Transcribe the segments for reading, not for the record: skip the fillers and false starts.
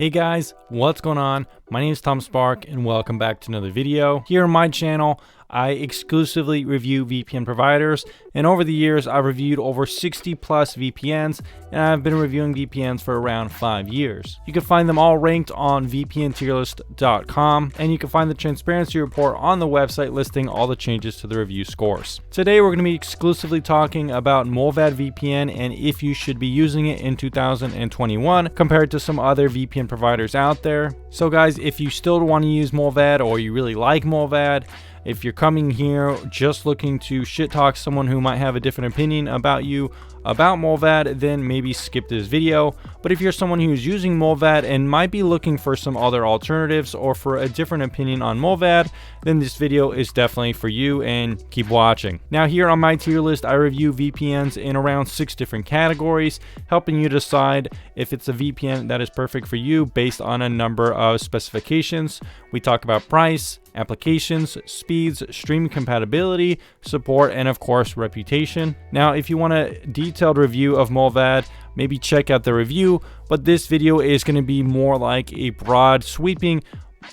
Hey guys, what's going on? My name is Tom Spark and welcome back to another video. Here on my channel, I exclusively review VPN providers, and over the years I've reviewed over 60 plus VPNs, and I've been reviewing VPNs for around 5 years. You can find them all ranked on vpntierlist.com, and you can find the transparency report on the website listing all the changes to the review scores. Today we're going to be exclusively talking about Mullvad VPN and if you should be using it in 2021 compared to some other VPN providers out there. So guys, if you still want to use Mullvad or you really like Mullvad, if you're coming here just looking to shit talk someone who might have a different opinion about you about Mullvad, then maybe skip this video. But if you're someone who's using Mullvad and might be looking for some other alternatives or for a different opinion on Mullvad, then this video is definitely for you, and keep watching. Now here on my tier list, I review VPNs in around 6 different categories, helping you decide if it's a VPN that is perfect for you based on a number of specifications. We talk about price, applications, speeds, stream compatibility, support, and of course reputation. Now if you want a detailed review of Mullvad, maybe check out the review, but this video is going to be more like a broad sweeping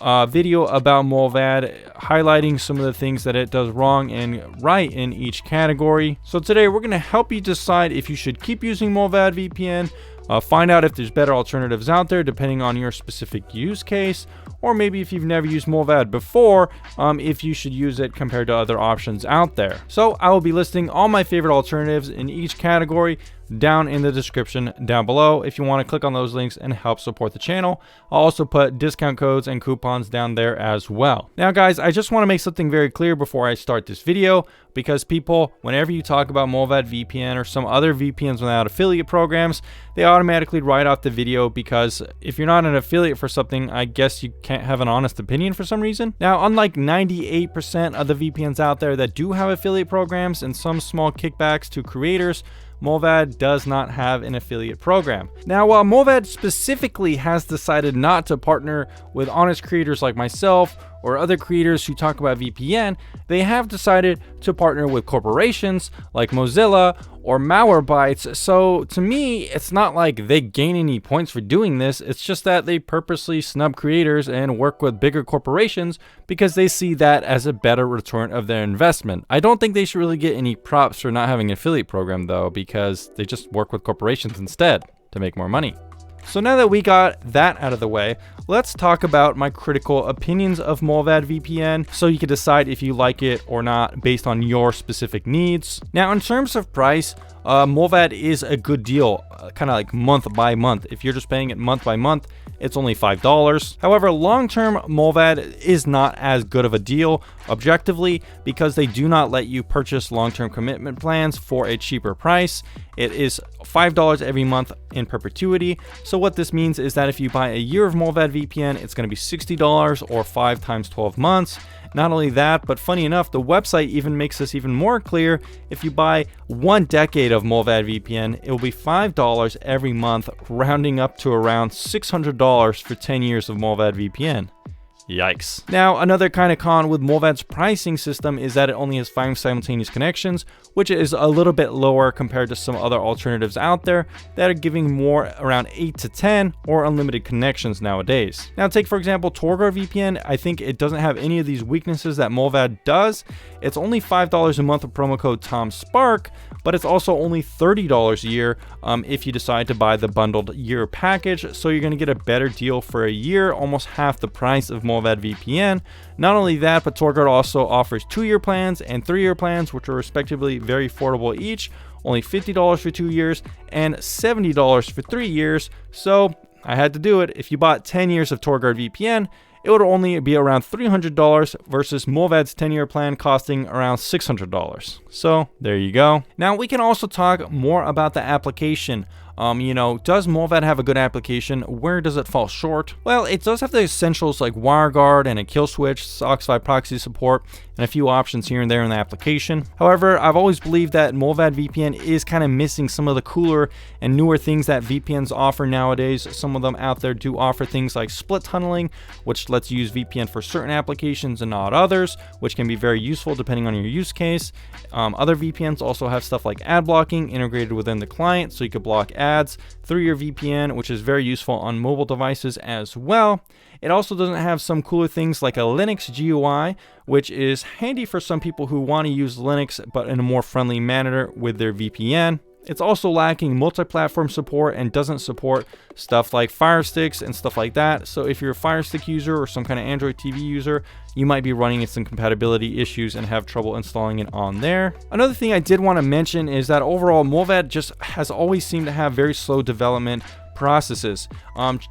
video about Mullvad, highlighting some of the things that it does wrong and right in each category. So today we're going to help you decide if you should keep using Mullvad VPN, find out if there's better alternatives out there depending on your specific use case, or maybe if you've never used Mullvad before, if you should use it compared to other options out there. So I will be listing all my favorite alternatives in each category down in the description down below if you want to click on those links and help support the channel. I'll also put discount codes and coupons down there as well. Now guys, I just want to make something very clear before I start this video, because people, whenever you talk about Mullvad VPN or some other VPNs without affiliate programs, they automatically write off the video, because if you're not an affiliate for something, I guess you can't have an honest opinion for some reason. Now, unlike 98% of the VPNs out there that do have affiliate programs and some small kickbacks to creators, Mullvad does not have an affiliate program. Now, while Mullvad specifically has decided not to partner with honest creators like myself or other creators who talk about VPN, they have decided to partner with corporations like Mozilla or Malwarebytes. So to me, it's not like they gain any points for doing this. It's just that they purposely snub creators and work with bigger corporations because they see that as a better return of their investment. I don't think they should really get any props for not having an affiliate program though, because they just work with corporations instead to make more money. So now that we got that out of the way, let's talk about my critical opinions of Mullvad VPN so you can decide if you like it or not based on your specific needs. Now, in terms of price, Mullvad is a good deal, kind of like month by month. If you're just paying it month by month, it's only $5. However, long-term Mullvad is not as good of a deal objectively, because they do not let you purchase long-term commitment plans for a cheaper price. It is $5 every month in perpetuity. So what this means is that if you buy a year of Mullvad VPN, it's going to be $60 or 5 times 12 months. Not only that, but funny enough, the website even makes this even more clear. If you buy 1 decade of Mullvad VPN, it will be $5 every month, rounding up to around $600 for 10 years of Mullvad VPN. Yikes. Now, another kind of con with Mullvad's pricing system is that it only has 5 simultaneous connections, which is a little bit lower compared to some other alternatives out there that are giving more around 8 to 10 or unlimited connections nowadays. Now, take for example Torguard VPN. I think it doesn't have any of these weaknesses that Mullvad does. It's only $5 a month with promo code TomSpark, but it's also only $30 a year if you decide to buy the bundled year package. So you're going to get a better deal for a year, almost half the price of Mullvad VPN. Not only that, but Torguard also offers 2-year plans and 3-year plans, which are respectively very affordable each, only $50 for 2 years and $70 for 3 years. So I had to do it. If you bought 10 years of Torguard VPN, it would only be around $300 versus Mullvad's 10-year plan costing around $600. So there you go. Now we can also talk more about the application. Does Mullvad have a good application? Where does it fall short? Well, it does have the essentials like WireGuard and a kill switch, SOC5 proxy support, and a few options here and there in the application. However, I've always believed that Mullvad VPN is kind of missing some of the cooler and newer things that VPNs offer nowadays. Some of them out there do offer things like split tunneling, which lets you use VPN for certain applications and not others, which can be very useful depending on your use case. Other VPNs also have stuff like ad blocking integrated within the client, so you could block ads ads through your VPN, which is very useful on mobile devices as well. It also doesn't have some cooler things like a Linux GUI, which is handy for some people who want to use Linux but in a more friendly manner with their VPN. It's also lacking multi-platform support and doesn't support stuff like Fire Sticks and stuff like that. So if you're a Fire Stick user or some kind of Android TV user, you might be running into some compatibility issues and have trouble installing it on there. Another thing I did want to mention is that overall Mullvad just has always seemed to have very slow development processes.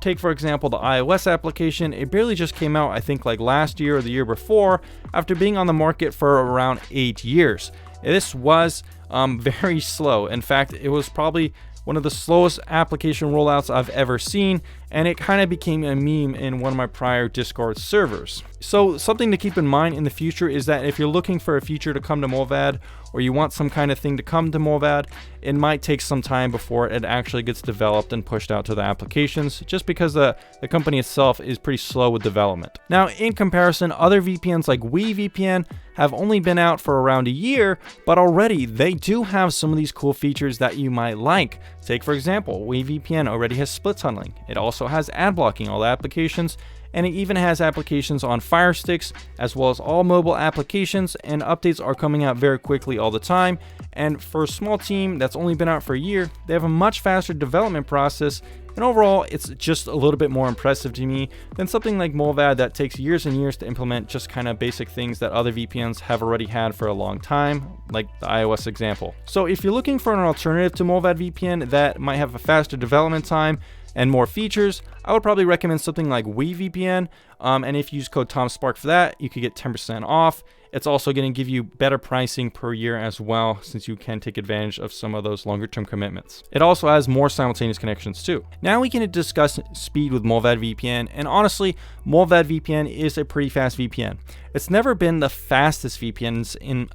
Take for example the iOS application. It barely just came out, I think like last year or the year before, after being on the market for around 8 years. This was very slow. In fact, it was probably one of the slowest application rollouts I've ever seen, and it kind of became a meme in one of my prior Discord servers. So something to keep in mind in the future is that if you're looking for a feature to come to Mullvad, or you want some kind of thing to come to Mullvad, it might take some time before it actually gets developed and pushed out to the applications, just because the company itself is pretty slow with development. Now, in comparison, other VPNs like You VPN have only been out for around a year, but already they do have some of these cool features that you might like. Take for example, You VPN already has split tunneling. It also has ad blocking all the applications, and it even has applications on Fire Sticks as well as all mobile applications, and updates are coming out very quickly all the time. And for a small team that's only been out for a year, they have a much faster development process, and overall it's just a little bit more impressive to me than something like Mullvad that takes years and years to implement just kind of basic things that other VPNs have already had for a long time, like the iOS example. So if you're looking for an alternative to Mullvad VPN that might have a faster development time and more features, I would probably recommend something like You VPN. And if you use code TomSpark for that, you could get 10% off. It's also going to give you better pricing per year as well, since you can take advantage of some of those longer term commitments. It also has more simultaneous connections too. Now we can discuss speed with Mullvad VPN, and honestly, Mullvad VPN is a pretty fast VPN. It's never been the fastest VPNs in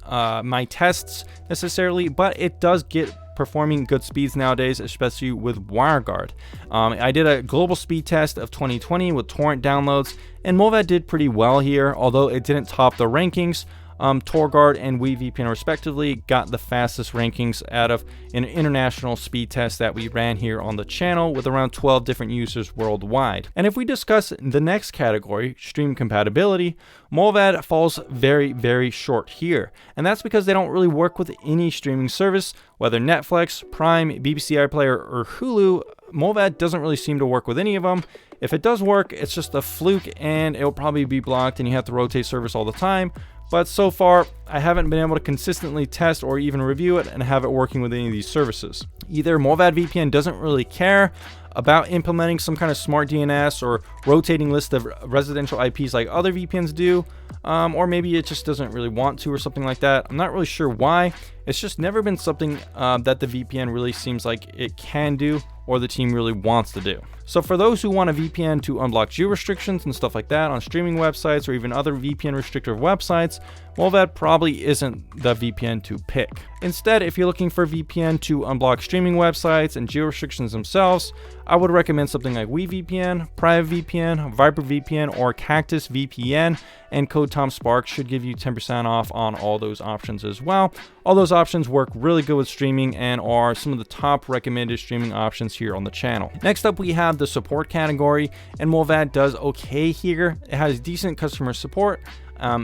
my tests necessarily, but it does get performing good speeds nowadays, especially with WireGuard. I did a global speed test of 2020 with torrent downloads, and Mullvad did pretty well here, although it didn't top the rankings. TorGuard and You VPN respectively got the fastest rankings out of an international speed test that we ran here on the channel with around 12 different users worldwide. And if we discuss the next category, stream compatibility, Mullvad falls very, very short here. And that's because they don't really work with any streaming service, whether Netflix, Prime, BBC iPlayer, or Hulu. Mullvad doesn't really seem to work with any of them. If it does work, it's just a fluke and it'll probably be blocked and you have to rotate service all the time. But so far, I haven't been able to consistently test or even review it and have it working with any of these services. Either Mullvad VPN doesn't really care about implementing some kind of smart DNS or rotating list of residential IPs like other VPNs do, or maybe it just doesn't really want to or something like that. I'm not really sure why. It's just never been something that the VPN really seems like it can do or the team really wants to do. So for those who want a VPN to unblock geo restrictions and stuff like that on streaming websites or even other VPN restrictive websites, Mullvad probably isn't the VPN to pick. Instead, if you're looking for a VPN to unblock streaming websites and geo restrictions themselves, I would recommend something like You VPN, Private VPN, Viper VPN, or Cactus VPN, and code TomSpark should give you 10% off on all those options as well. All those options work really good with streaming and are some of the top recommended streaming options here on the channel. Next up, we have the support category, and Mullvad does okay here. It has decent customer support.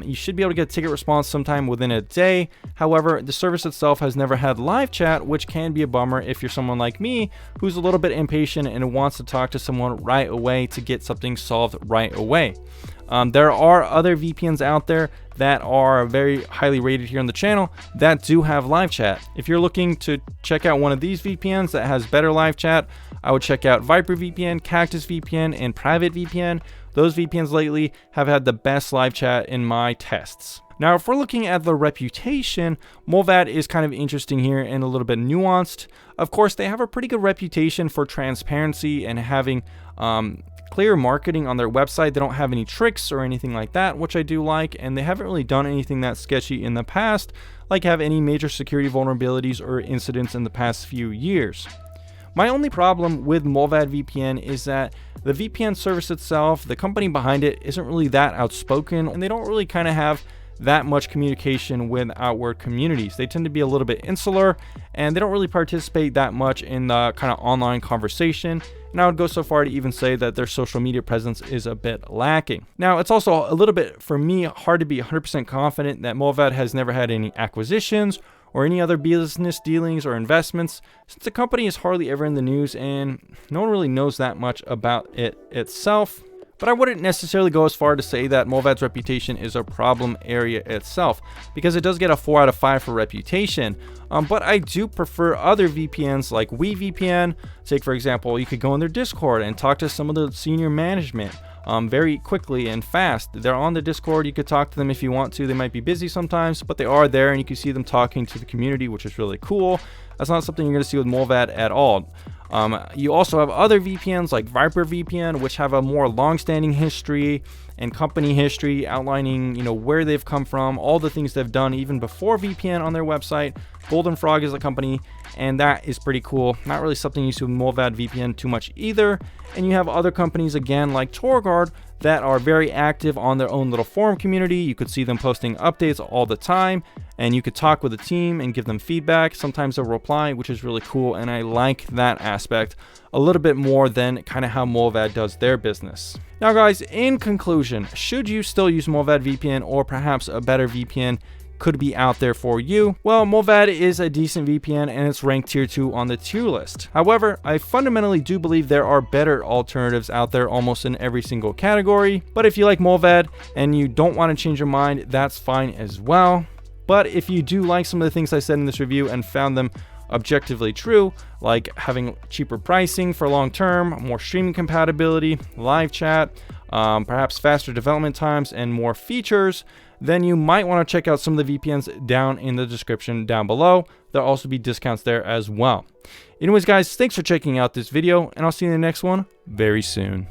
You should be able to get a ticket response sometime within a day. However, the service itself has never had live chat, which can be a bummer if you're someone like me who's a little bit impatient and wants to talk to someone right away to get something solved right away. There are other VPNs out there that are very highly rated here on the channel that do have live chat. If you're looking to check out one of these VPNs that has better live chat, I would check out Viper VPN, Cactus VPN, and Private VPN. Those VPNs lately have had the best live chat in my tests. Now, if we're looking at the reputation, Mullvad is kind of interesting here and a little bit nuanced. Of course, they have a pretty good reputation for transparency and having clear marketing on their website. They don't have any tricks or anything like that, which I do like, and they haven't really done anything that sketchy in the past, like have any major security vulnerabilities or incidents in the past few years. My only problem with Mullvad VPN is that the VPN service itself, the company behind it, isn't really that outspoken, and they don't really kind of have that much communication with outward communities. They tend to be a little bit insular, and they don't really participate that much in the kind of online conversation. And I would go so far to even say that their social media presence is a bit lacking. Now, it's also a little bit, for me, hard to be 100% confident that Mullvad has never had any acquisitions or any other business dealings or investments, since the company is hardly ever in the news and no one really knows that much about it itself. But I wouldn't necessarily go as far to say that Mullvad's reputation is a problem area itself, because it does get a 4 out of 5 for reputation. But I do prefer other VPNs like We VPN. Take, for example, you could go in their Discord and talk to some of the senior management very quickly and fast. They're on the Discord. You could talk to them if you want to. They might be busy sometimes, but they are there, and you can see them talking to the community, which is really cool. That's not something you're going to see with Mullvad at all. You also have other VPNs like Viper VPN, which have a more long-standing history and company history, outlining, you know, where they've come from, all the things they've done even before VPN on their website. Golden Frog is a company, and that is pretty cool. Not really something you see with Mullvad VPN too much either. And you have other companies again like Torguard that are very active on their own little forum community. You could see them posting updates all the time, and you could talk with the team and give them feedback. Sometimes they'll reply, which is really cool, and I like that aspect a little bit more than kind of how Mullvad does their business. Now guys, in conclusion, should you still use Mullvad VPN, or perhaps a better VPN could be out there for you? Well, Mullvad is a decent VPN, and it's ranked tier 2 on the tier list. However, I fundamentally do believe there are better alternatives out there almost in every single category. But if you like Mullvad and you don't want to change your mind, that's fine as well. But if you do like some of the things I said in this review and found them objectively true, like having cheaper pricing for long term, more streaming compatibility, live chat, perhaps faster development times, and more features, then you might want to check out some of the VPNs down in the description down below. There'll also be discounts there as well. Anyways guys, thanks for checking out this video, and I'll see you in the next one very soon.